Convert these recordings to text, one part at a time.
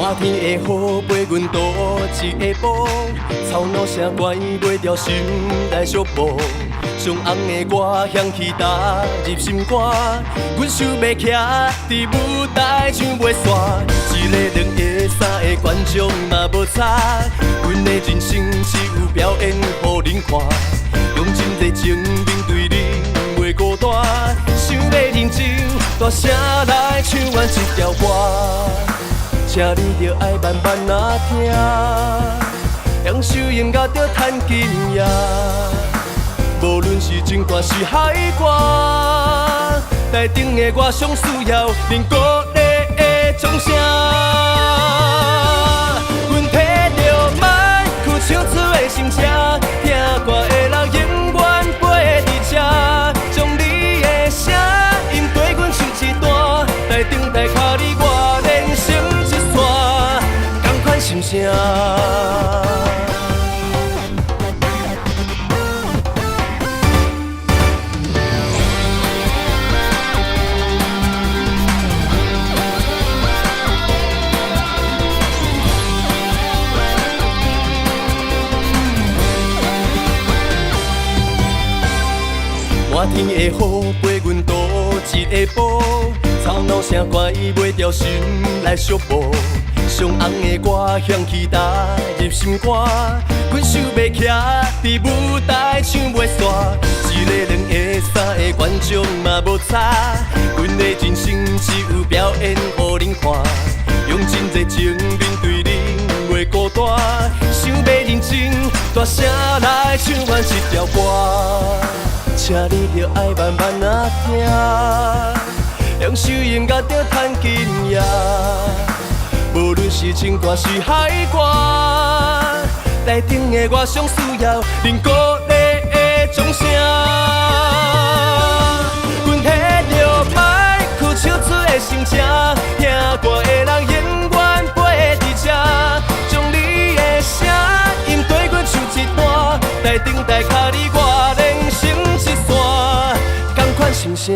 寒天的雨陪阮度一下晡，吵闹声怪袂掉心内寂寞。上红的歌响起踏入心肝，阮想要徛伫舞台唱袂煞，一个两个三个观众嘛无差，阮的人生只有表演予恁看，用真侪情面对你袂孤单，想要认真大声来唱完一条歌。请你着爱慢慢啊听，享受音乐着赚金额。无论是情歌是海歌，台顶的我上需要恁鼓励的掌声。阮摕着麦克唱出的心声，听歌的人永远陪伫这，将你的声音对阮唱一段，台顶台脚你我连成一线，同款心声。寒天的雨陪阮度一下晡，吵闹声怪袂掉心内寂寞。上红的歌响起踏入心肝，阮想要徛伫舞台唱袂煞，一个两个三个观众嘛无差，阮的人生只有表演予恁看，用真侪情面对恁袂孤单，想要认真大声来唱完一条歌。请你着爱慢慢啊听，享受音乐着赚金额。无论是情歌是海歌，台顶的我上需要恁鼓励的掌声。阮摕着麦克唱出的心声，听歌的人永远陪伫这，将你的声音对阮唱一段，台顶台脚你我连成一线，同款心声。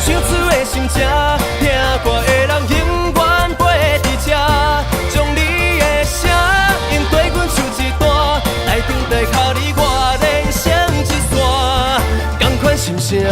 唱出的心声，听歌的人永远陪伫这，将你的声音对阮唱一段，台顶台脚你我连成一线，同款心声。